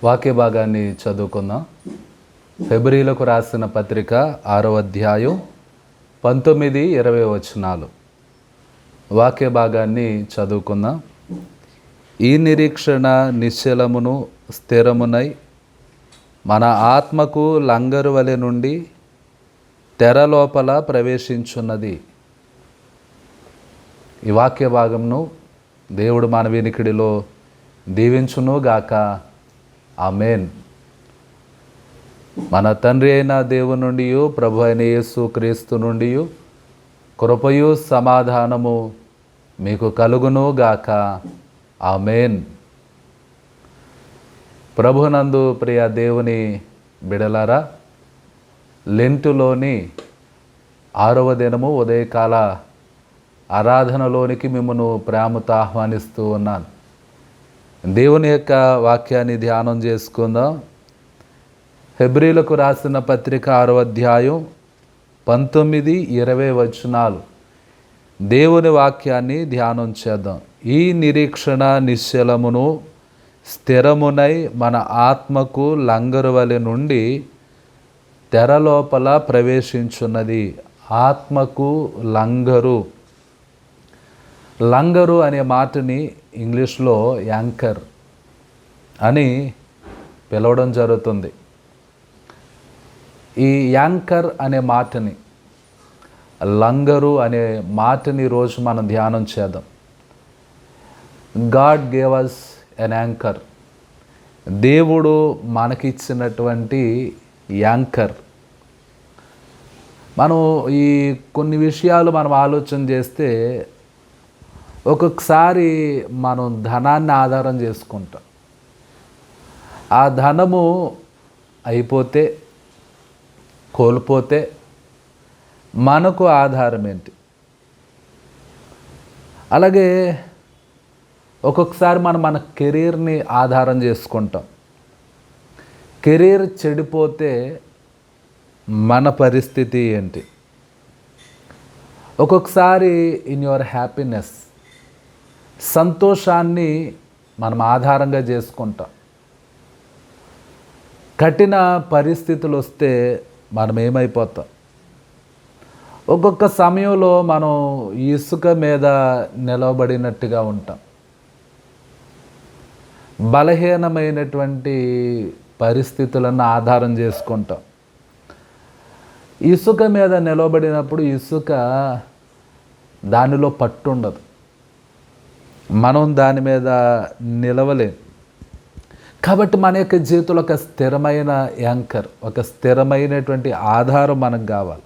వాక్య భాగాన్ని చదువుకుందాం. హెబ్రీలకు రాసిన పత్రిక 6వ అధ్యాయం 19-20 వచనాలు. వాక్య భాగాన్ని చదువుకుందాం. ఈ నిరీక్షణ నిశ్చలమును స్థిరమునై మన ఆత్మకు లంగరు వలె నుండి తెర లోపల ప్రవేశించున్నది. ఈ వాక్య భాగంను దేవుడు మన వినికిడిలో దీవించును గాక. ఆమేన్. మన తండ్రి అయిన దేవుని నుండి, ప్రభు అయిన యేసు క్రీస్తు నుండి కృపయు సమాధానము మీకు కలుగును గాక. ఆమేన్. ప్రభునందు ప్రియ దేవుని బిడలారా, లెంటులోని 6వ దినము ఉదయకాల ఆరాధనలోనికి మిమ్మను ప్రేమతో ఆహ్వానిస్తూ ఉన్నాను. దేవుని యొక్క వాక్యాన్ని ధ్యానం చేసుకుందాం. హెబ్రీలకు రాసిన పత్రిక 6వ అధ్యాయం 19-20 వచనాలు. దేవుని వాక్యాన్ని ధ్యానం చేద్దాం. ఈ నిరీక్షణ నిశ్చలమును స్థిరమునై మన ఆత్మకు లంగరు వలె నుండి తెర లోపల ప్రవేశించున్నది. ఆత్మకు లంగరు. లంగరు అనే మాటని ఇంగ్లీష్లో యాంకర్ అని పిలవడం జరుగుతుంది. ఈ యాంకర్ అనే మాటని, లంగరు అనే మాటని రోజు మనం ధ్యానం చేద్దాం. గాడ్ గేవ్ అస్ ఎన్ యాంకర్. దేవుడు మనకిచ్చినటువంటి యాంకర్. మనం ఈ కొన్ని విషయాలు మనం ఆలోచన చేస్తే ఒక్కొక్కసారి మనం ధనాన్ని ఆధారం చేసుకుంటాం. ఆ ధనము అయిపోతే, కోల్పోతే మనకు ఆధారం ఏంటి? అలాగే ఒక్కొక్కసారి మనం మన కెరీర్ని ఆధారం చేసుకుంటాం. కెరీర్ చెడిపోతే మన పరిస్థితి ఏంటి? ఒక్కొక్కసారి ఇన్ యువర్ హ్యాపీనెస్, సంతోషాన్ని మనం ఆధారంగా చేసుకుంటాం. కఠిన పరిస్థితులు వస్తే మనం ఏమైపోతాం? ఒక్కొక్క సమయంలో మనం ఇసుక మీద నిలవబడినట్టుగా ఉంటాం. బలహీనమైనటువంటి పరిస్థితులను ఆధారం చేసుకుంటాం. ఇసుక మీద నిలవబడినప్పుడు ఇసుక దానిలో పట్టుండదు, మనం దాని మీద నిలవలేం. కాబట్టి మన యొక్క జీవితంలో ఒక స్థిరమైన యాంకర్, ఒక స్థిరమైనటువంటి ఆధారం మనకు కావాలి.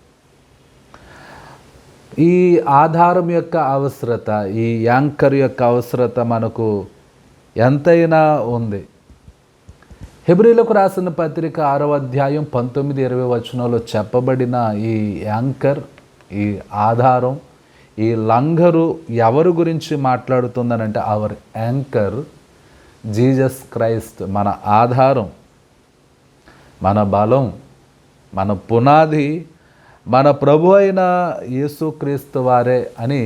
ఈ ఆధారం యొక్క అవసరత, ఈ యాంకర్ యొక్క అవసరత మనకు ఎంతైనా ఉంది. హెబ్రీలకు రాసిన పత్రిక 6వ అధ్యాయం 19-20 వచనాల్లో చెప్పబడిన ఈ యాంకర్, ఈ ఆధారం, ఈ లంగరు ఎవరి గురించి మాట్లాడుతుందనంటే అవర్ యాంకర్ జీసస్ క్రైస్ట్. మన ఆధారం, మన బలం, మన పునాది మన ప్రభు అయిన యేసుక్రీస్తు వారే అని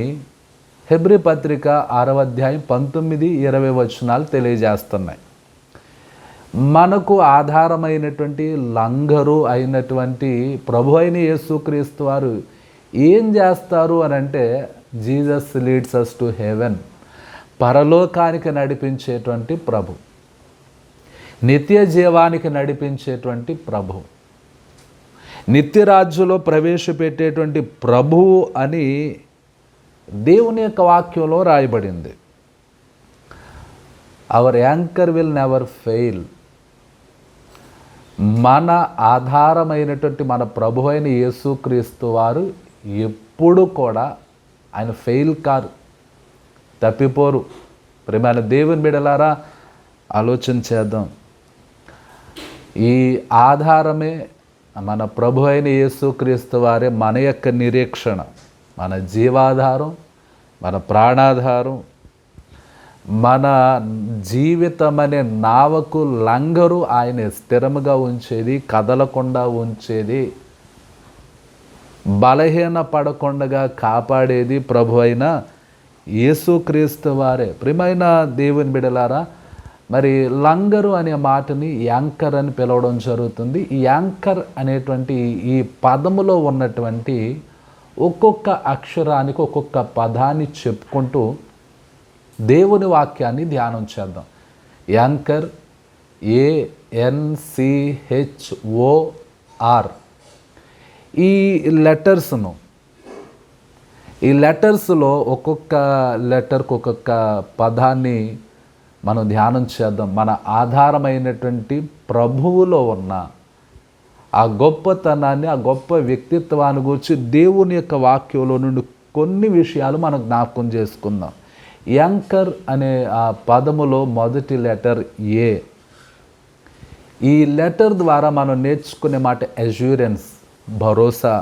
హెబ్రీ పత్రిక 6వ అధ్యాయం 19-20 వచనాలు తెలియజేస్తున్నాయి. మనకు ఆధారమైనటువంటి లంగరు అయినటువంటి ప్రభు అయిన యేసుక్రీస్తు వారు ఏం చేస్తారు అని అంటే, Jesus leads us to heaven. పరలోకానికి నడిపించేటువంటి ప్రభు, నిత్య జీవానికి నడిపించేటువంటి ప్రభు, నిత్యరాజ్యంలో ప్రవేశపెట్టేటువంటి ప్రభువు అని దేవుని యొక్క వాక్యంలో రాయబడింది. Our anchor will never fail. మన ఆధారమైనటువంటి మన ప్రభు అయిన యేసుక్రీస్తు వారు ఎప్పుడు కూడా ఆయన ఫెయిల్ కారు, తప్పిపోరు. ప్రియమైన దేవుని బిడ్డలారా, ఆలోచన చేద్దాం. ఈ ఆధారమే, మన ప్రభు అయిన యేసుక్రీస్తు వారే మన యొక్క నిరీక్షణ, మన జీవాధారం, మన ప్రాణాధారం, మన జీవితం అనే నావకు లంగరు ఆయన స్థిరముగా ఉంచేది, కదలకుండా ఉంచేది, బలహీన పడకుండా కాపాడేది ప్రభు అయిన యేసుక్రీస్తు వారే. ప్రియమైన దేవుని బిడ్డలారా, మరి లంగరు అనే మాటని యాంకర్ అని పిలవడం జరుగుతుంది. ఈ యాంకర్ అనేటువంటి ఈ పదములో ఉన్నటువంటి ఒక్కొక్క అక్షరానికి ఒక్కొక్క పదాన్ని చెప్పుకుంటూ దేవుని వాక్యాన్ని ధ్యానం చేద్దాం. Anchor ANCHOR. ఈ లెటర్స్లో ఒక్కొక్క లెటర్కి ఒక్కొక్క పదాన్ని మనం ధ్యానం చేద్దాం. మన ఆధారమైనటువంటి ప్రభువులో ఉన్న ఆ గొప్పతనాన్ని, ఆ గొప్ప వ్యక్తిత్వాన్ని గురించి దేవుని యొక్క వాక్యంలో నుండి కొన్ని విషయాలు మనం జ్ఞాపకం చేసుకుందాం. యాంకర్ అనే ఆ పదములో మొదటి లెటర్ ఏ. ఈ లెటర్ ద్వారా మనం నేర్చుకునే మాట అష్యూరెన్స్, భరోసా.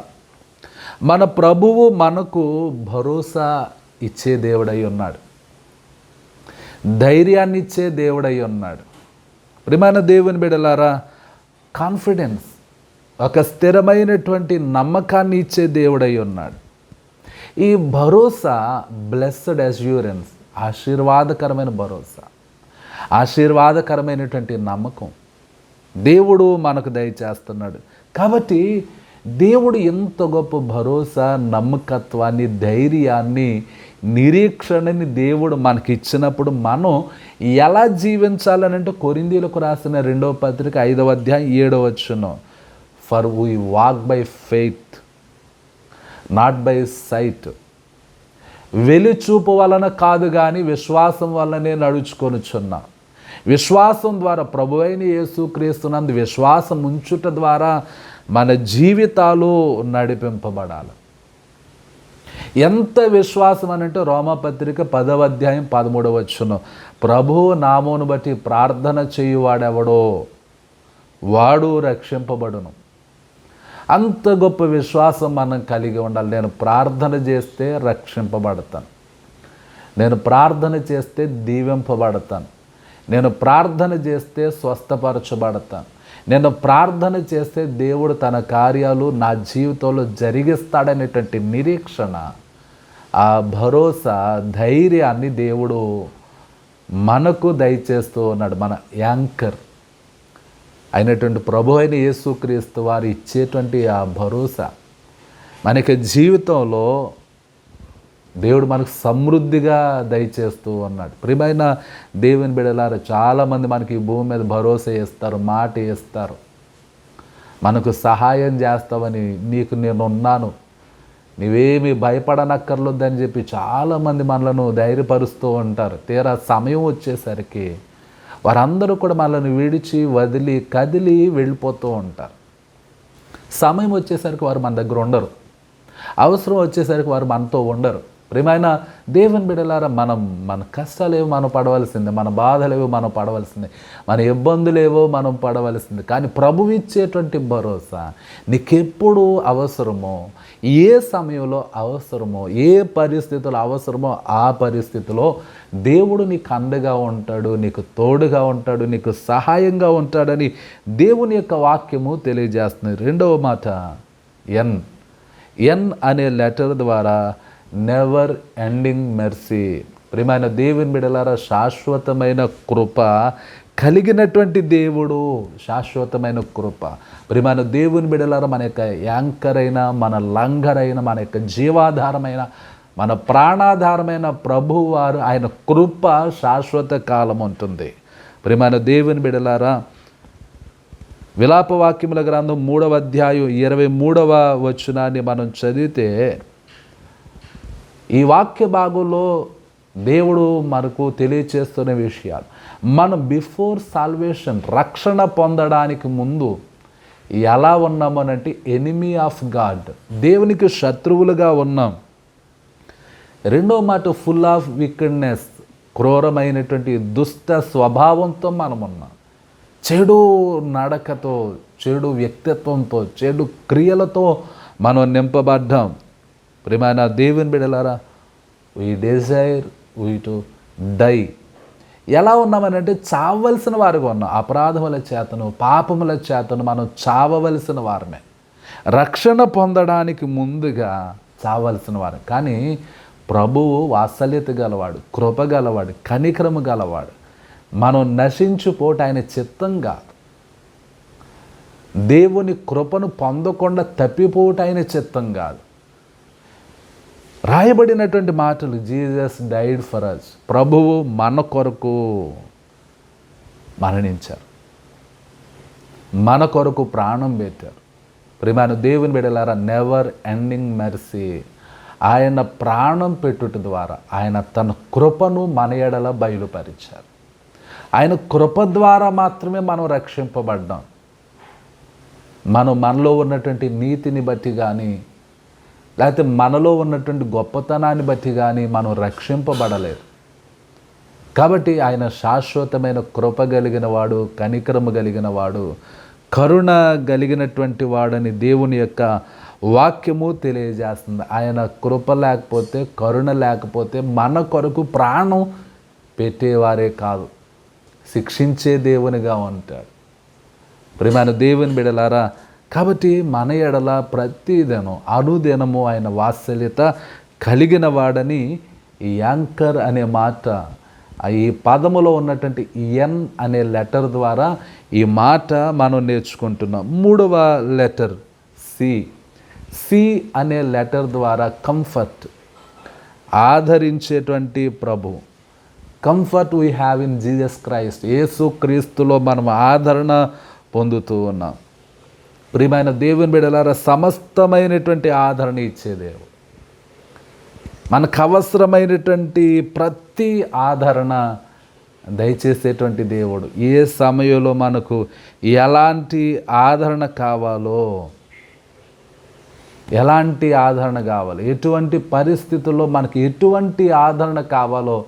మన ప్రభువు మనకు భరోసా ఇచ్చే దేవుడై ఉన్నాడు, ధైర్యాన్ని ఇచ్చే దేవుడై ఉన్నాడు. ప్రియమైన దేవుని బిడ్డలారా, కాన్ఫిడెన్స్, ఒక స్థిరమైనటువంటి నమ్మకాన్ని ఇచ్చే దేవుడై ఉన్నాడు. ఈ భరోసా బ్లెస్డ్ అష్యూరెన్స్, ఆశీర్వాదకరమైన భరోసా, ఆశీర్వాదకరమైనటువంటి నమ్మకం దేవుడు మనకు దయచేస్తున్నాడు. కాబట్టి దేవుడు ఎంత గొప్ప భరోసా, నమ్మకత్వాన్ని, ధైర్యాన్ని, నిరీక్షణని దేవుడు మనకి ఇచ్చినప్పుడు మనం ఎలా జీవించాలని అంటే కొరింథీయులకు రాసిన 2వ పత్రిక 5వ అధ్యాయం 7వ వచనం, for we walk by faith not by sight. వెలిచూపు వలన కాదు కానీ విశ్వాసం వల్లనే నడుచుకొనుచున్నా. విశ్వాసం ద్వారా, ప్రభువైన యేసుక్రీస్తునందు విశ్వాసం ఉంచుట ద్వారా మన జీవితాలు నడిపింపబడాలి. ఎంత విశ్వాసం అని అంటే రోమాపత్రిక 10వ అధ్యాయం 13వ వచనం, ప్రభువు నామమును బట్టి ప్రార్థన చేయువాడెవడో వాడు రక్షింపబడును. అంత గొప్ప విశ్వాసం మనం కలిగి ఉండాలి. నేను ప్రార్థన చేస్తే రక్షింపబడతాను, నేను ప్రార్థన చేస్తే దీవింపబడతాను, నేను ప్రార్థన చేస్తే స్వస్థపరచబడతాను, నేను ప్రార్థన చేస్తే దేవుడు తన కార్యాలు నా జీవితంలో జరిగిస్తాడనేటువంటి నిరీక్షణ, ఆ భరోసా, ధైర్యాన్ని దేవుడు మనకు దయచేస్తూ ఉన్నాడు. మన యాంకర్ అయినటువంటి ప్రభు అయిన యేసుక్రీస్తు వారు ఇచ్చేటువంటి ఆ భరోసా మనకి జీవితంలో దేవుడు మనకు సమృద్ధిగా దయచేస్తూ ఉన్నాడు. ప్రియమైన దేవుని బిడ్డలారా, చాలామంది మనకి ఈ భూమి మీద భరోసా ఇస్తారు, మాట ఇస్తారు, మనకు సహాయం చేస్తావని, నీకు నేను ఉన్నాను, నీవేమి భయపడనక్కర్లేదని చెప్పి చాలామంది మనలను ధైర్యపరుస్తూ ఉంటారు. తీరా సమయం వచ్చేసరికి వారందరూ కూడా మనల్ని విడిచి వదిలి కదిలి వెళ్ళిపోతూ ఉంటారు. సమయం వచ్చేసరికి వారు మన దగ్గర ఉండరు, అవసరం వచ్చేసరికి వారు మనతో ఉండరు. ప్రియమైన దేవుని బిడ్డలారా, మన కష్టాలేవో మనం పడవలసిందే, మన బాధలేవో మనం పడవలసిందే, మన ఇబ్బందులేవో మనం పడవలసిందే. కానీ ప్రభువు ఇచ్చేటువంటి భరోసా నీకెప్పుడు అవసరమో, ఏ సమయంలో అవసరమో, ఏ పరిస్థితుల్లో అవసరమో ఆ పరిస్థితిలో దేవుడు నీకు అండగా ఉంటాడు, నీకు తోడుగా ఉంటాడు, నీకు సహాయంగా ఉంటాడని దేవుని యొక్క వాక్యము తెలియజేస్తుంది. 2వ మాట ఎన్ అనే లెటర్ ద్వారా నెవర్ ఎండింగ్ మెర్సీ. ప్రియమైన దేవుని బిడ్డలారా, శాశ్వతమైన కృప కలిగినటువంటి దేవుడు, శాశ్వతమైన కృప. ప్రియమైన దేవుని బిడ్డలారా, మన యొక్క యాంకర్ అయిన, మన లంగర్ అయిన, మన యొక్క జీవాధారమైన, మన ప్రాణాధారమైన ప్రభువు వారు, ఆయన కృప శాశ్వత కాలం ఉంటుంది. ప్రియమైన దేవుని బిడ్డలారా, విలాపవాక్యముల గ్రంథం 3వ అధ్యాయం 23వ వచనాన్ని మనం చదివితే ఈ వాక్య భాగంలో దేవుడు మనకు తెలియచేస్తున్న విషయాలు, మనం బిఫోర్ సాల్వేషన్, రక్షణ పొందడానికి ముందు ఎలా ఉన్నామనంటే ఎనిమీ ఆఫ్ గాడ్, దేవునికి శత్రువులుగా ఉన్నాం. 2వ మాట ఫుల్ ఆఫ్ వికెడ్నెస్, క్రూరమైనటువంటి దుష్ట స్వభావంతో మనం ఉన్నాం. చెడు నడకతో, చెడు వ్యక్తిత్వంతో, చెడు క్రియలతో మనం నింపబడ్డాం. ప్రియమైన దేవుని బిడ్డలారా, we desire we to die. ఎలా ఉన్నామనంటే చావవలసిన వారుగా ఉన్నాం. అపరాధముల చేతను, పాపముల చేతను మనం చావవలసిన వారమే, రక్షణ పొందడానికి ముందుగా చావలసిన వారు. కానీ ప్రభువు వాత్సల్యత గలవాడు, కృప గలవాడు, కనికరము గలవాడు. మనం నశించిపోవటం ఆయన చిత్తం కాదు. దేవుని కృపను పొందకుండా తప్పిపోవటం ఆయన చిత్తం కాదు. రాయబడినటువంటి మాటలు, జీసస్ డైడ్ ఫర్ అస్, ప్రభువు మన కొరకు మరణించారు, మన కొరకు ప్రాణం పెట్టారు. ప్రియమైన దేవుని బిడ్డలారా, నెవర్ ఎండింగ్ మెర్సీ. ఆయన ప్రాణం పెట్టుట ద్వారా ఆయన తన కృపను మన ఎడల బయలుపరిచారు. ఆయన కృప ద్వారా మాత్రమే మనం రక్షింపబడ్డాం. మనలో ఉన్నటువంటి నీతిని బట్టి కానీ, లేకపోతే మనలో ఉన్నటువంటి గొప్పతనాన్ని బట్టి కానీ మనం రక్షింపబడలేదు. కాబట్టి ఆయన శాశ్వతమైన కృప కలిగిన వాడు, కనికరము కలిగిన వాడు, కరుణ కలిగినటువంటి వాడని దేవుని యొక్క వాక్యము తెలియజేస్తుంది. ఆయన కృప లేకపోతే, కరుణ లేకపోతే మన కొరకు ప్రాణం పెట్టేవారే కాదు, శిక్షించే దేవునిగా ఉంటాడు. ప్రియమైన దేవుని బిడలారా, కాబట్టి మన ఎడల ప్రతిదినం అనుదినము ఆయన వాత్సల్యత కలిగిన వాడని ఈ యాంకర్ అనే మాట, ఈ పదములో ఉన్నటువంటి ఎన్ అనే లెటర్ ద్వారా ఈ మాట మనం నేర్చుకుంటున్నాం. మూడవ లెటర్ సి అనే లెటర్ ద్వారా కంఫర్ట్, ఆదరించేటువంటి ప్రభు. Comfort we have in Jesus Christ. యేసు క్రీస్తులో మనం ఆదరణ పొందుతూ ఉన్నాం. ప్రియమైన దేవుని బిడ్డలారా, సమస్తమైనటువంటి ఆదరణ ఇచ్చే దేవుడు, మనకు అవసరమైనటువంటి ప్రతి ఆదరణ దయచేసేటువంటి దేవుడు. ఏ సమయంలో మనకు ఎలాంటి ఆదరణ కావాలో, ఎలాంటి ఆదరణ కావాలి, ఎటువంటి పరిస్థితుల్లో మనకి ఎటువంటి ఆదరణ కావాలో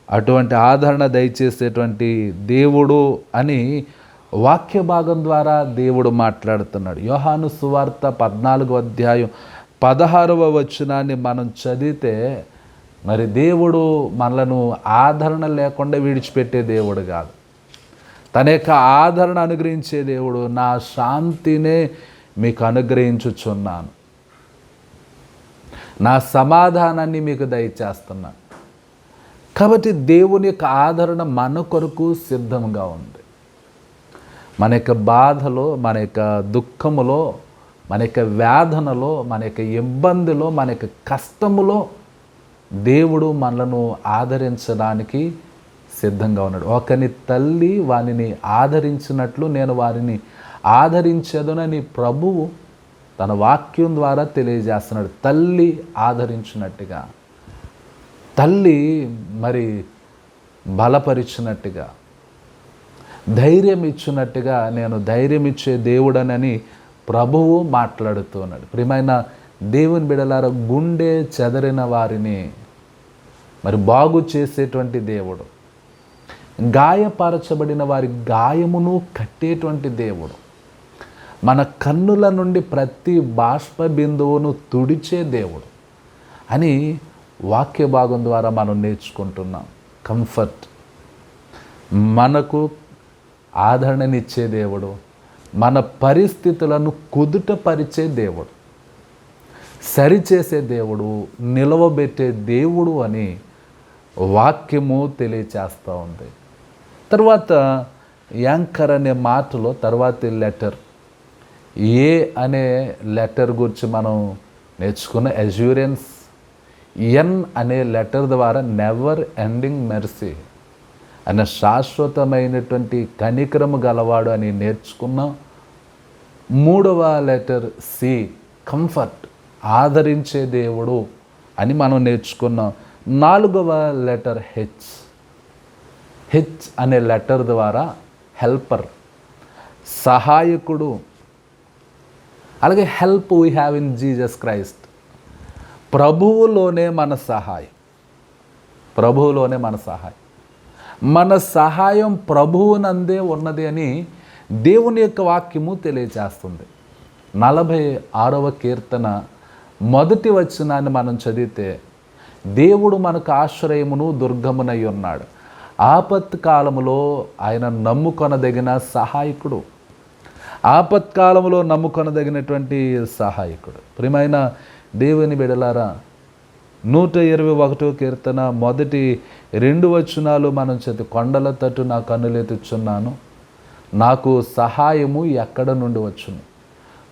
అటువంటి ఆదరణ దయచేసేటువంటి దేవుడు అని వాక్య భాగం ద్వారా దేవుడు మాట్లాడుతున్నాడు. యోహాను సువార్త 14వ అధ్యాయం 16వ వచనాన్ని మనం చదివితే, మరి దేవుడు మనలను ఆదరణ లేకుండా విడిచిపెట్టే దేవుడు కాదు, తన యొక్క ఆదరణ అనుగ్రహించే దేవుడు. నా శాంతినే మీకు అనుగ్రహించుచున్నాను, నా సమాధానాన్ని మీకు దయచేస్తున్నాను. కాబట్టి దేవుని యొక్క ఆదరణ మన కొరకు సిద్ధంగా ఉంది. మన యొక్క బాధలో, మన యొక్క దుఃఖములో, మన యొక్క వేదనలో, మన యొక్క ఇబ్బందిలో, మన యొక్క కష్టములో దేవుడు మనలను ఆదరించడానికి సిద్ధంగా ఉన్నాడు. ఒకని తల్లి వానిని ఆదరించినట్లు నేను వారిని ఆదరించదునని ప్రభువు తన వాక్యం ద్వారా తెలియజేస్తున్నాడు. తల్లి ఆదరించినట్టుగా, తల్లి మరి బలపరిచినట్టుగా, ధైర్యం ఇచ్చినట్టుగా నేను ధైర్యం ఇచ్చే దేవుడనని ప్రభువు మాట్లాడుతున్నాడు. ప్రియమైన దేవుని బిడలారా, గుండె చెదరిన వారిని మరి బాగు చేసేటువంటి దేవుడు, గాయపరచబడిన వారి గాయమును కట్టేటువంటి దేవుడు, మన కన్నుల నుండి ప్రతి బాష్ప బిందువును తుడిచే దేవుడు అని వాక్య భాగం ద్వారా మనం నేర్చుకుంటున్నాం. కంఫర్ట్, మనకు ఆదరణనిచ్చే దేవుడు, మన పరిస్థితులను కుదుటపరిచే దేవుడు, సరిచేసే దేవుడు, నిలవబెట్టే దేవుడు అని వాక్యము తెలియచేస్తూ ఉంది. తర్వాత యాంకర్ అనే మాటలో తర్వాతి లెటర్ ఏ అనే లెటర్ గురించి మనం నేర్చుకున్న అష్యూరెన్స్, ఎన్ అనే లెటర్ ద్వారా నెవర్ ఎండింగ్ మెర్సీ అనే శాశ్వతమైనటువంటి కనికరము గలవాడు అని నేర్చుకున్నాం. మూడవ లెటర్ సి, కంఫర్ట్, ఆదరించే దేవుడు అని మనం నేర్చుకున్నాం. నాలుగవ లెటర్ హెచ్ అనే లెటర్ ద్వారా హెల్పర్, సహాయకుడు. అలాగే help we have in Jesus Christ. ప్రభువులోనే మన సహాయం, ప్రభువులోనే మన సహాయం, మన సహాయం ప్రభువునందే ఉన్నది అని దేవుని యొక్క వాక్యము తెలియజేస్తుంది. 46వ కీర్తన 1వ వచనాన్ని మనం చదివితే, దేవుడు మనకు ఆశ్రయమును దుర్గమునై ఉన్నాడు, ఆపత్కాలములో ఆయన నమ్ముకొనదగిన సహాయకుడు, ఆపత్కాలంలో నమ్ముకొనదగినటువంటి సహాయకుడు. ప్రియమైన దేవుని బిడలారా, 121 కీర్తన మొదటి 2 వచనాలు మనం చదివి, కొండల తట్టు నా కన్నులెత్తుచున్నాను, నాకు సహాయము ఎక్కడ నుండి వచ్చును,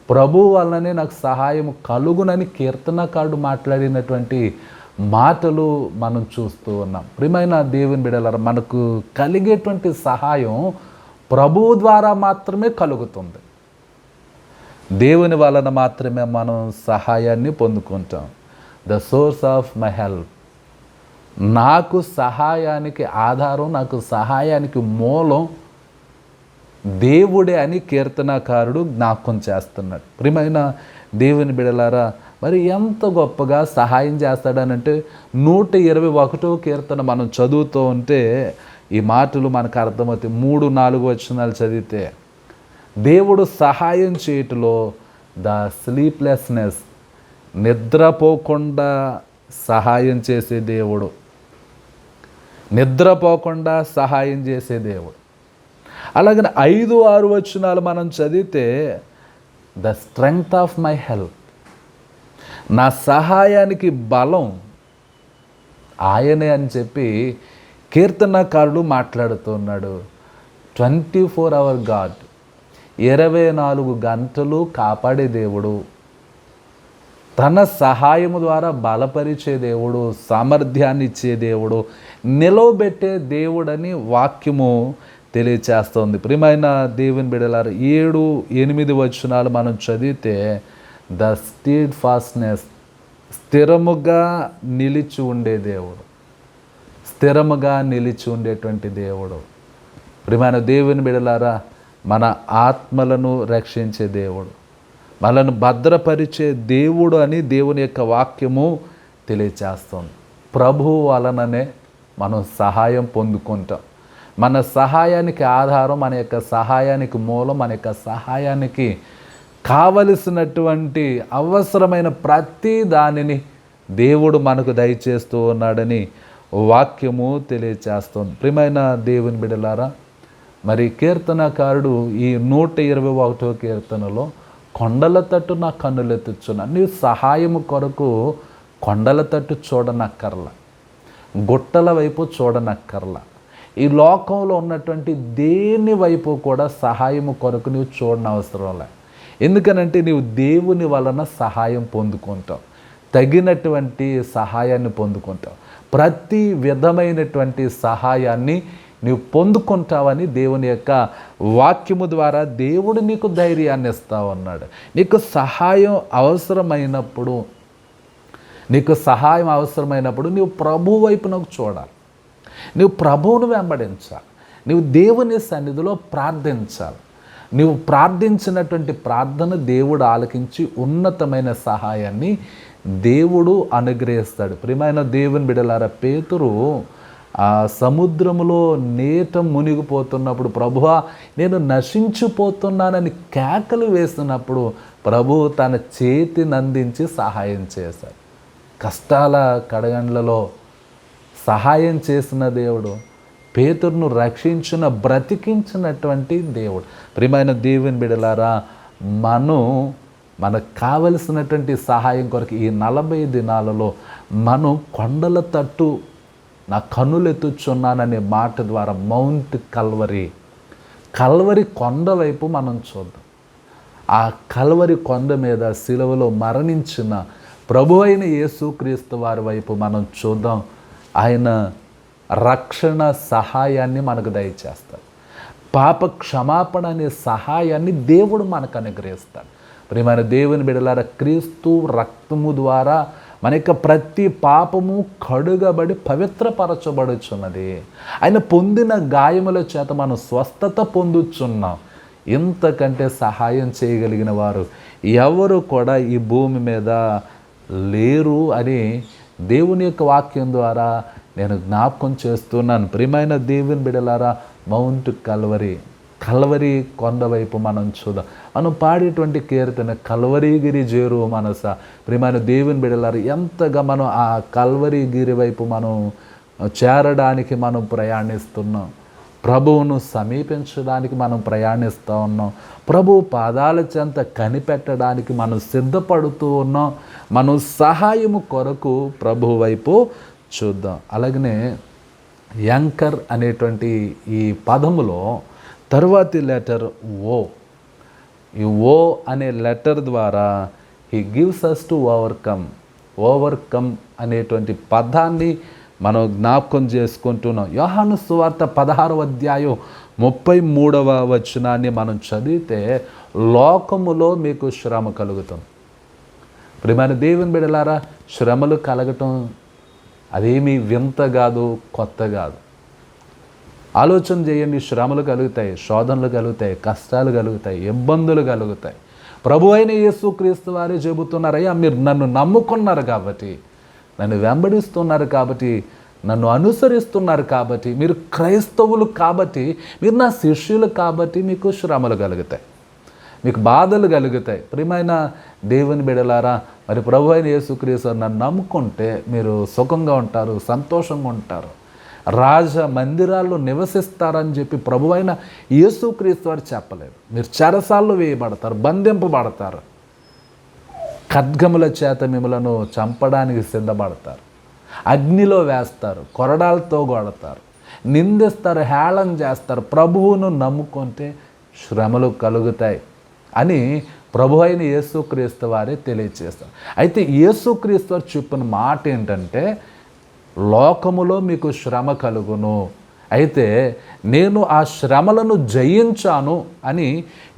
ప్రభు వల్లనే నాకు సహాయం కలుగునని కీర్తనకారుడు మాట్లాడినటువంటి మాటలు మనం చూస్తూ ఉన్నాం. ప్రియమైన దేవుని బిడ్డలారా, మనకు కలిగేటువంటి సహాయం ప్రభువు ద్వారా మాత్రమే కలుగుతుంది. దేవుని వలన మాత్రమే మనం సహాయాన్ని పొందుకుంటాం. The source of my help, నాకు సహాయానికి ఆధారం, నాకు సహాయానికి మూలం దేవుడే అని కీర్తనకారుడు జ్ఞాపకం చేస్తున్నాడు. ప్రియమైన దేవుని బిడలారా, మరి ఎంత గొప్పగా సహాయం చేస్తాడనంటే 121 కీర్తన మనం చదువుతూ ఉంటే ఈ మాటలు మనకు అర్థమవుతాయి. 3-4 వచనాలు చదివితే, దేవుడు సహాయం చేయటంలో ద స్లీప్లెస్నెస్, నిద్రపోకుండా సహాయం చేసే దేవుడు, నిద్రపోకుండా సహాయం చేసే దేవుడు. అలాగని 5-6 వచనాలు మనం చదివితే, the strength of my help, నా సహాయానికి బలం ఆయనే అని చెప్పి కీర్తనకారుడు మాట్లాడుతున్నాడు. 24 అవర్ గాడ్, 24 గంటలు కాపాడే దేవుడు, తన సహాయము ద్వారా బలపరిచే దేవుడు, సామర్థ్యాన్ని ఇచ్చే దేవుడు, నిలవబెట్టే దేవుడని వాక్యము తెలియచేస్తుంది. ప్రియమైన దేవుని బిడ్డలారా, 7-8 వచనాలు మనం చదివితే, ద స్టీడ్ ఫాస్ట్నెస్, స్థిరముగా నిలిచి ఉండే దేవుడు, స్థిరముగా నిలిచి ఉండేటువంటి దేవుడు. ప్రియమైన దేవుని బిడ్డలారా, మన ఆత్మలను రక్షించే దేవుడు, మనను భద్రపరిచే దేవుడు అని దేవుని యొక్క వాక్యము తెలియచేస్తుంది. ప్రభువు వలననే మనం సహాయం పొందుకుంటాం. మన సహాయానికి ఆధారం, మన యొక్క సహాయానికి మూలం, మన యొక్క సహాయానికి కావలసినటువంటి అవసరమైన ప్రతి దానిని దేవుడు మనకు దయచేస్తూ ఉన్నాడని వాక్యము తెలియచేస్తుంది. ప్రియమైన దేవుని బిడ్డలారా, మరి కీర్తనకారుడు ఈ 121 కీర్తనలో కొండల తట్టు నా కన్నులెత్తుచున్నా, నీవు సహాయము కొరకు కొండల తట్టు చూడనక్కర్లా, గుట్టల వైపు చూడనక్కర్లా, ఈ లోకంలో ఉన్నటువంటి దేని వైపు కూడా సహాయము కొరకు నీవు చూడనవసరం లే. ఎందుకనంటే నీవు దేవుని వలన సహాయం పొందుకుంటావు, తగినటువంటి సహాయాన్ని పొందుకుంటావు, ప్రతి విధమైనటువంటి సహాయాన్ని నీవు పొందుకుంటావని దేవుని యొక్క వాక్యము ద్వారా దేవుడు నీకు ధైర్యాన్ని ఇస్తావు అన్నాడు. నీకు సహాయం అవసరమైనప్పుడు నీవు ప్రభు వైపునకు చూడాలి, నువ్వు ప్రభువును వెంబడించాలి, నువ్వు దేవుని సన్నిధిలో ప్రార్థించాలి. నువ్వు ప్రార్థించినటువంటి ప్రార్థన దేవుడు ఆలకించి ఉన్నతమైన సహాయాన్ని దేవుడు అనుగ్రహిస్తాడు. ప్రియమైన దేవుని బిడ్డలారా, పేతురు ఆ సముద్రములో నేట మునిగిపోతున్నప్పుడు, ప్రభువా నేను నశించిపోతున్నానని కేకలు వేసినప్పుడు ప్రభువు తన చేతిని అందించి సహాయం చేశాడు. కష్టాల కడగండ్లలో సహాయం చేసిన దేవుడు, పేతురును రక్షించిన, బ్రతికించినటువంటి దేవుడు. ప్రియమైన దేవుని బిడ్డలారా, మనకు కావలసినటువంటి సహాయం కొరకు ఈ 40 దినాలలో మనం కొండల తట్టు నా కన్నులెత్తుచున్నాననే మాట ద్వారా మౌంట్ కల్వరి కొండ వైపు మనం చూద్దాం. ఆ కల్వరి కొండ మీద శిలువలో మరణించిన ప్రభు అయిన యేసుక్రీస్తు వారి వైపు మనం చూద్దాం. ఆయన రక్షణ సహాయాన్ని మనకు దయచేస్తాడు. పాప క్షమాపణ అనే సహాయాన్ని దేవుడు మనకు అనుగ్రహిస్తాడు. ప్రియమైన దేవుని బిడ్డలారా, క్రీస్తు రక్తము ద్వారా మన యొక్క ప్రతి పాపము కడుగబడి పవిత్రపరచబడుచున్నది. ఆయన పొందిన గాయముల చేత మనం స్వస్థత పొందుచున్నాం. ఇంతకంటే సహాయం చేయగలిగిన వారు ఎవరు కూడా ఈ భూమి మీద లేరు అని దేవుని యొక్క వాక్యం ద్వారా నేను జ్ఞాపకం చేస్తున్నాను. ప్రియమైన దేవుని బిడ్డలారా, మౌంట్ కల్వరి కొండ వైపు మనం చూద్దాం. మనం పాడేటువంటి కీర్తన కల్వరిగిరి చేరు మనస. ప్రియమైన దేవుని బిడ్డలారా, ఎంతగా మనం ఆ కల్వరిగిరి వైపు మనం చేరడానికి మనం ప్రయాణిస్తున్నాం. ప్రభువును సమీపించడానికి మనం ప్రయాణిస్తూ ఉన్నాం. ప్రభు పాదాల చెంత కనిపెట్టడానికి మనం సిద్ధపడుతూ ఉన్నాం. మనం సహాయము కొరకు ప్రభు వైపు చూద్దాం. అలాగనే యాంకర్ అనేటువంటి ఈ పదములో తరువాతి లెటర్ ఓ. ఈ ఓ అనే లెటర్ ద్వారా he gives us to overcome అనేటువంటి పదాన్ని మనం జ్ఞాపకం చేసుకుంటున్నాం. యోహాను సువార్త 16వ అధ్యాయం 33వ వచనాన్ని మనం చదివితే, లోకములో మీకు శ్రమ కలుగుతుంది. ప్రియమైన దేవుని బిడ్డలారా, శ్రమలు కలగటం అదేమీ వింత కాదు, కొత్త కాదు. ఆలోచన చేయండి. శ్రమలు కలుగుతాయి, శోధనలు కలుగుతాయి, కష్టాలు కలుగుతాయి, ఇబ్బందులు కలుగుతాయి. ప్రభు అయిన యేసుక్రీస్తు వారే చెబుతున్నారయ్యా, మీరు నన్ను నమ్ముకున్నారు కాబట్టి, నన్ను వెంబడిస్తున్నారు కాబట్టి, నన్ను అనుసరిస్తున్నారు కాబట్టి, మీరు క్రైస్తవులు కాబట్టి, మీరు నా శిష్యులు కాబట్టి మీకు శ్రమలు కలుగుతాయి, మీకు బాధలు కలుగుతాయి. ప్రియమైన దేవుని బిడలారా, మరి ప్రభు అయిన యేసుక్రీస్తు నన్ను నమ్ముకుంటే మీరు సుఖంగా ఉంటారు, సంతోషంగా ఉంటారు, రాజ మందిరాల్లో నివసిస్తారని చెప్పి ప్రభు అయిన యేసుక్రీస్తు వారు చెప్పలేదు. మీరు చెరసాల్లో వేయబడతారు, బంధింపబడతారు, ఖడ్గముల చేత మిమ్మలను చంపడానికి సిద్ధపడతారు, అగ్నిలో వేస్తారు, కొరడాలతో కొడతారు, నిందిస్తారు, హేళన చేస్తారు. ప్రభువును నమ్ముకుంటే శ్రమలు కలుగుతాయి అని ప్రభు అయిన యేసుక్రీస్తు వారే తెలియజేస్తారు. అయితే యేసుక్రీస్తు వారు చెప్పిన మాట ఏంటంటే, లోకములో మీకు శ్రమ కలుగును, అయితే నేను ఆ శ్రమలను జయించాను అని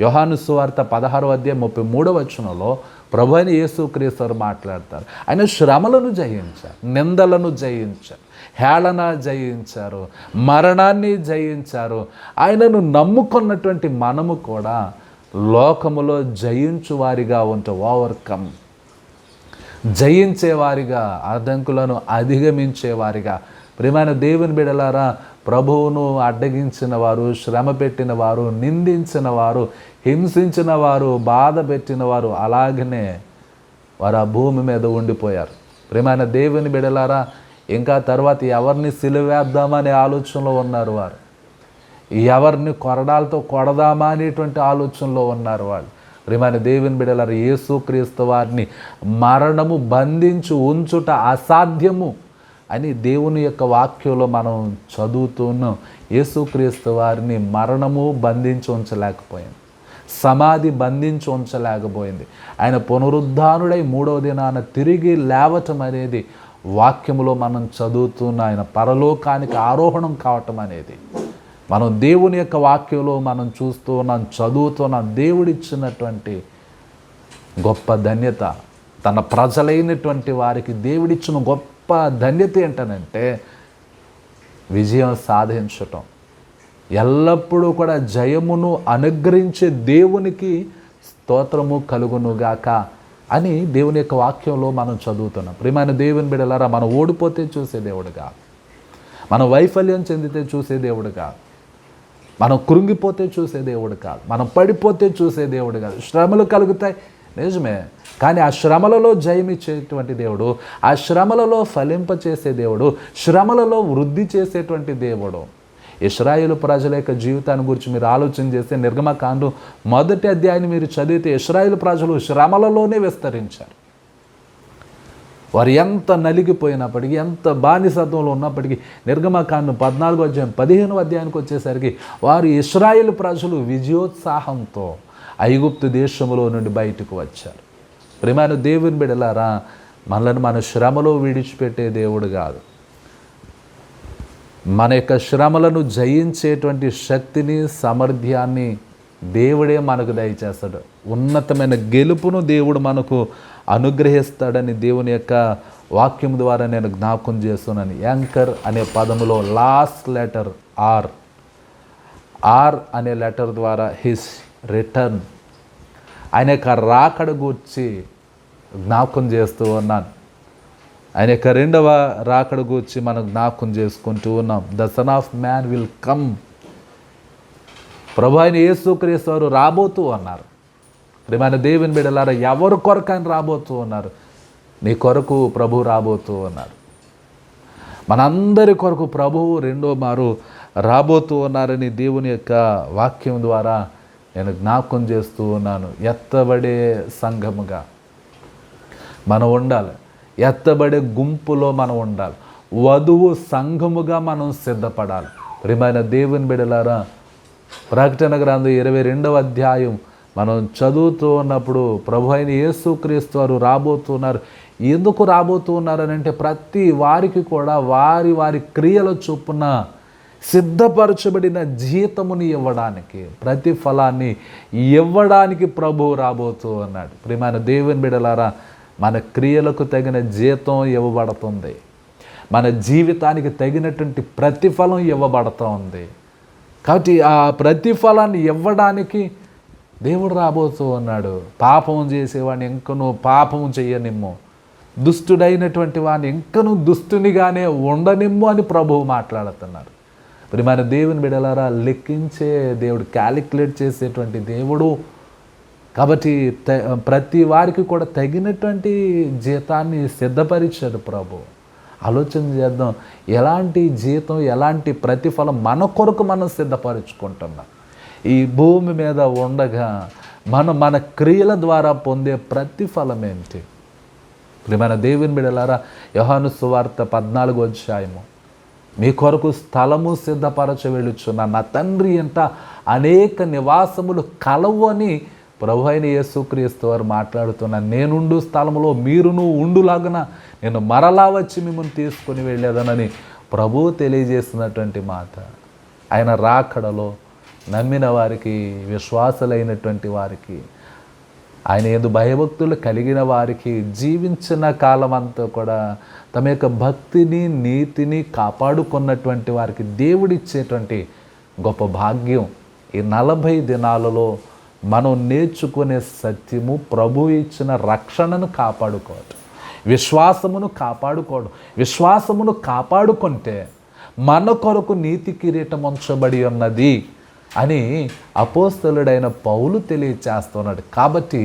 యోహాను సువార్త 16వ అధ్యాయం 33వ వచనంలో ప్రభు అయిన యేసుక్రీస్తు వారు మాట్లాడతారు. ఆయన శ్రమలను జయించారు, నిందలను జయించారు, హేళన జయించారు, మరణాన్ని జయించారు. ఆయనను నమ్ముకున్నటువంటి మనము కూడా లోకములో జయించువారిగా ఉంటే, ఓవర్కమ్, జయించేవారిగా, అడ్డంకులను అధిగమించేవారిగా. ప్రియమైన దేవుని బిడలారా, ప్రభువును అడ్డగించిన వారు, శ్రమ పెట్టిన వారు, నిందించిన వారు, హింసించిన వారు, బాధ పెట్టిన వారు అలాగనే వారు ఆ భూమి మీద ఉండిపోయారు. ప్రియమైన దేవుని బిడలారా, ఇంకా తర్వాత ఎవరిని సిలువేద్దామనే ఆలోచనలో ఉన్నారు వారు, ఎవరిని కొరడాలతో కొడదామా అనేటువంటి ఆలోచనలో ఉన్నారు వాళ్ళు. ప్రియమైన దేవుని బిడ్డలారా, యేసుక్రీస్తు వారిని మరణము బంధించి ఉంచుట అసాధ్యము అని దేవుని యొక్క వాక్యంలో మనం చదువుతున్నాం. యేసుక్రీస్తు వారిని మరణము బంధించి ఉంచలేకపోయింది, సమాధి బంధించి ఉంచలేకపోయింది. ఆయన పునరుద్ధానుడై 3వ దినాన తిరిగి లేవటం అనేది వాక్యములో మనం చదువుతున్న, ఆయన పరలోకానికి ఆరోహణం కావటం అనేది మనం దేవుని యొక్క వాక్యంలో మనం చూస్తూ ఉన్నాం, చదువుతున్నాం. దేవుడిచ్చినటువంటి గొప్ప ధన్యత, తన ప్రజలైనటువంటి వారికి దేవుడిచ్చిన గొప్ప ధన్యత ఏంటనంటే విజయం సాధించటం. ఎల్లప్పుడూ కూడా జయమును అనుగ్రహించే దేవునికి స్తోత్రము కలుగునుగాక అని దేవుని యొక్క వాక్యంలో మనం చదువుతున్నాం. ప్రియమైన దేవుని బిడ్డలారా, మనం ఓడిపోతే చూసే దేవుడు కాదు, మనం వైఫల్యం చెందితే చూసే దేవుడు కాదు, మనం కృంగిపోతే చూసే దేవుడు కాదు, మనం పడిపోతే చూసే దేవుడు కాదు. శ్రమలు కలుగుతాయి నిజమే, కానీ ఆ శ్రమలలో జయమిచ్చేటువంటి దేవుడు, ఆ శ్రమలలో ఫలింపచేసే దేవుడు, శ్రమలలో వృద్ధి చేసేటువంటి దేవుడు. ఇశ్రాయేలు ప్రజల యొక్క జీవితాన్ని గురించి మీరు ఆలోచన చేస్తే, నిర్గమకాండం 1వ అధ్యాయాన్ని మీరు చదివితే, ఇశ్రాయేలు ప్రజలు శ్రమలలోనే విస్తరించారు. వారు ఎంత నలిగిపోయినప్పటికీ, ఎంత బానిసత్వంలో ఉన్నప్పటికీ, నిర్గమకాండం 14వ అధ్యాయం 15వ అధ్యాయానికి వచ్చేసరికి వారు ఇశ్రాయేలు ప్రజలు విజయోత్సాహంతో ఐగుప్తు దేశంలో నుండి బయటకు వచ్చారు. ప్రియమైన దేవుని బిడ్డలారా, మనల్ని మన శ్రమలో విడిచిపెట్టే దేవుడు కాదు, మన యొక్క శ్రమలను జయించేటువంటి శక్తిని, సామర్థ్యాన్ని దేవుడే మనకు దయచేస్తాడు. ఉన్నతమైన గెలుపును దేవుడు మనకు అనుగ్రహిస్తాడని దేవుని యొక్క వాక్యం ద్వారా నేను జ్ఞాపకం చేస్తున్నాను. యాంకర్ అనే పదములో లాస్ట్ లెటర్ ఆర్ అనే లెటర్ ద్వారా హిస్ రిటర్న్, ఆయన యొక్క రాకడ గూర్చి జ్ఞాపకం చేస్తూ ఉన్నాను. ఆయన యొక్క 2వ రాకడ గూర్చి మనం జ్ఞాపకం చేసుకుంటూ ఉన్నాం. The son of man will come. ప్రభు అయిన యేసుక్రీస్తు వారు రాబోతూ ఉన్నారు. ప్రియమైన దేవుని బిడ్డలారా, ఎవరు కొరకు ఆయన రాబోతూ ఉన్నారు? నీ కొరకు ప్రభు రాబోతూ ఉన్నారు. మనందరి కొరకు ప్రభువు 2వ మారు రాబోతూ ఉన్నారని దేవుని యొక్క వాక్యం ద్వారా నేను జ్ఞాపకం చేస్తూ ఉన్నాను. ఎత్తబడే సంఘముగా మనం ఉండాలి. ఎత్తబడే గుంపులో మనం ఉండాలి. వధువు సంఘముగా మనం సిద్ధపడాలి. ప్రియమైన దేవుని బిడ్డలారా, ప్రకటన గ్రంథం 22వ అధ్యాయం మనం చదువుతూ ఉన్నప్పుడు ప్రభు అయిన యేసుక్రీస్తు వారు రాబోతున్నారు. ఎందుకు రాబోతూ ఉన్నారని అంటే ప్రతి వారికి కూడా వారి వారి క్రియల చొప్పున సిద్ధపరచబడిన జీతముని ఇవ్వడానికి, ప్రతిఫలాన్ని ఇవ్వడానికి ప్రభువు రాబోతూ ఉన్నాడు. ప్రియమైన దేవుని బిడ్డలారా, మన క్రియలకు తగిన జీతం ఇవ్వబడుతుంది. మన జీవితానికి తగినటువంటి ప్రతిఫలం ఇవ్వబడుతూ ఉంది. కాబట్టి ఆ ప్రతిఫలాన్ని ఇవ్వడానికి దేవుడు రాబోతూ ఉన్నాడు. పాపం చేసేవాడిని ఇంకనూ పాపం చేయనిమ్ము, దుష్టుడైనటువంటి వాడిని ఇంకనూ దుష్టునిగానే ఉండనిమ్ము అని ప్రభువు మాట్లాడుతున్నారు. మరి మన దేవుని బిడ్డలారా, లెక్కించే దేవుడు, క్యాలిక్యులేట్ చేసేటువంటి దేవుడు. కాబట్టి ప్రతి వారికి కూడా తగినటువంటి జీతాన్ని సిద్ధపరిచాడు ప్రభు. ఆలోచన చేద్దాం, ఎలాంటి జీతం, ఎలాంటి ప్రతిఫలం మన కొరకు మనం సిద్ధపరచుకుంటున్నాం. ఈ భూమి మీద ఉండగా మన క్రియల ద్వారా పొందే ప్రతిఫలం ఏంటి? మన దేవుని బిడ్డలారా, యోహాను సువార్త 14వ అధ్యాయము, మీ కొరకు స్థలము సిద్ధపరచ వెళ్ళుచున్నా, నా తండ్రి ఎంత అనేక నివాసములు కలవు అని ప్రభు అయిన యేసుక్రీస్తు వారు మాట్లాడుతున్నారు. నేనుండు స్థలములో మీరును ఉండులాగన నేను మరలా వచ్చి మిమ్మల్ని తీసుకొని వెళ్ళేదనని ప్రభువు తెలియజేస్తున్నటువంటి మాట. ఆయన రాకడలో నమ్మిన వారికి, విశ్వాసులైనటువంటి వారికి, ఆయన యందు భయభక్తులు కలిగిన వారికి జీవించిన కాలం అంతా కూడా తమ యొక్క భక్తిని, నీతిని కాపాడుకున్నటువంటి వారికి దేవుడిచ్చేటువంటి గొప్ప భాగ్యం ఈ 40 దినాలలో మనం నేర్చుకునే సత్యము, ప్రభు ఇచ్చిన రక్షణను కాపాడుకోవడం, విశ్వాసమును కాపాడుకోవడం. విశ్వాసమును కాపాడుకుంటే మన కొరకు నీతి కిరీటం ఉంచబడి ఉన్నది అని అపోస్తలుడైన పౌలు తెలియచేస్తున్నాడు. కాబట్టి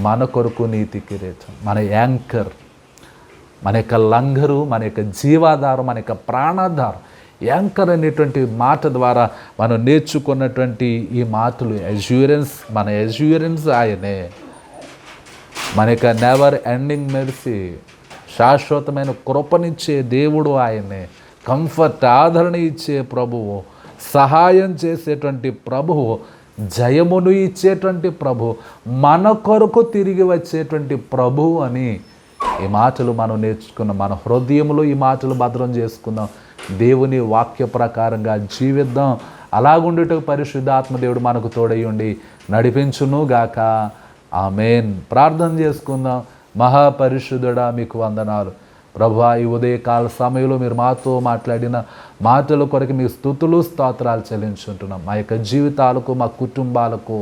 మన కొరకు నీతి కిరీటం, మన యాంకర్, మన యొక్క లంగరు, మన యొక్క జీవాధారం, మన యొక్క ప్రాణాధారం. యాంకర్ అనేటువంటి మాట ద్వారా మనం నేర్చుకున్నటువంటి ఈ మాటలు అష్యూరెన్స్, మన అష్యూరెన్స్ ఆయనే. మన యొక్క నెవర్ ఎండింగ్ మెర్సీ, శాశ్వతమైన కృపనిచ్చే దేవుడు ఆయనే. కంఫర్ట్, ఆదరణ ఇచ్చే ప్రభువు, సహాయం చేసేటువంటి ప్రభువు, జయమును ఇచ్చేటువంటి ప్రభు, మన కొరకు తిరిగి వచ్చేటువంటి ప్రభువు అని ఈ మాటలు మనం నేర్చుకున్నాం. మన హృదయంలో ఈ మాటలు భద్రం చేసుకుందాం. దేవుని వాక్య ప్రకారంగా జీవిద్దాం. అలాగుండుటకు పరిశుద్ధాత్మ దేవుడు మనకు తోడై ఉండి నడిపించును గాక. ఆమేన్. ప్రార్థన చేసుకుందాం. మహాపరిశుద్ధుడా, మీకు వందనాలు ప్రభువా. ఈ ఉదయకాల సమయంలో మీరు మాతో మాట్లాడిన మాటల కొరకు మీ స్తుతులు, స్తోత్రాలు చెల్లించుకుంటున్నాం. మా యొక్క జీవితాలకు, మా కుటుంబాలకు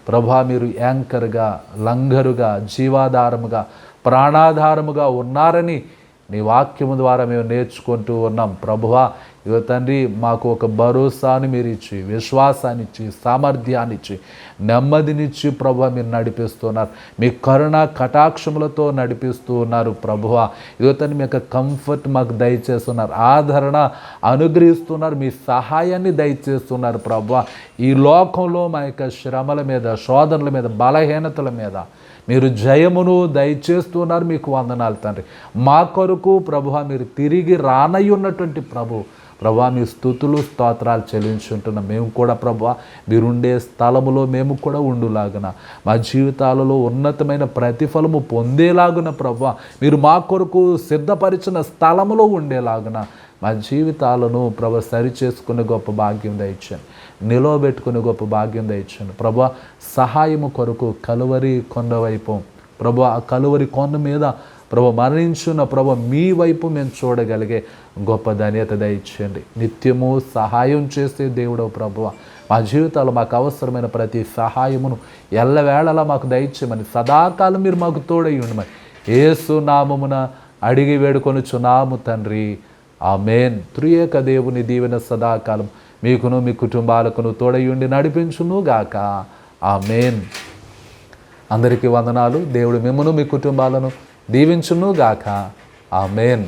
ప్రభువా మీరు యాంకర్గా, లంగరుగా, జీవాధారముగా, ప్రాణాధారముగా ఉన్నారని నీ వాక్యము ద్వారా మేము నేర్చుకుంటూ ఉన్నాం. ప్రభువా, ఇవ తండ్రి, మాకు ఒక భరోసాను మీరు ఇచ్చి, విశ్వాసాన్ని ఇచ్చి, సామర్థ్యాన్ని ఇచ్చి, నెమ్మదినిచ్చి ప్రభువా మీరు నడిపిస్తున్నారు. మీ కరుణ కటాక్షములతో నడిపిస్తూ ఉన్నారు. ప్రభువా, ఇవ తండ్రి మీ యొక్క కంఫర్ట్ మాకు దయచేస్తున్నారు, ఆదరణ అనుగ్రహిస్తున్నారు, మీ సహాయాన్ని దయచేస్తున్నారు. ప్రభువా, ఈ లోకంలో మా యొక్క శ్రమల మీద, శోధనల మీద, బలహీనతల మీద మీరు జయమును దయచేస్తున్నారు. మీకు వందనాలు తండ్రి. మా కొరకు ప్రభువా మీరు తిరిగి రానయ్యున్నటువంటి ప్రభువా మీ స్తుతులు, స్తోత్రాలు చెల్లించుంటున్నాం. మేము కూడా ప్రభువా మీరుండే స్థలములో మేము కూడా ఉండులాగున, మా జీవితాలలో ఉన్నతమైన ప్రతిఫలము పొందేలాగున ప్రభువా మీరు మా కొరకు సిద్ధపరిచిన స్థలములో ఉండేలాగున మా జీవితాలను ప్రభు సరి చేసుకునే గొప్ప భాగ్యం దయచండి, నిలవబెట్టుకునే గొప్ప భాగ్యం దయచండి. ప్రభు సహాయము కొరకు కలువరి కొండ వైపు ప్రభు, ఆ కలువరి కొండ మీద ప్రభు మరణించున్న ప్రభు మీ వైపు మేము చూడగలిగే గొప్ప ధన్యత దయచేయండి. నిత్యము సహాయం చేసే దేవుడు ప్రభువ, మా జీవితాల్లో మాకు అవసరమైన ప్రతి సహాయమును ఎల్లవేళలా మాకు దయచేయమని, సదాకాలం మీరు మాకు తోడై ఉండమని యేసు నామమున అడిగి వేడుకొనుచున్నాము తండ్రి. ఆమేన్. త్రియేక దేవుని దీవెన సదాకాలం మీకును మీ కుటుంబాలకును తోడయుండి నడిపించును గాక. ఆమేన్. అందరికీ వందనాలు. దేవుడు మిమ్మును మీ కుటుంబాలను దీవించును గాక. ఆమేన్.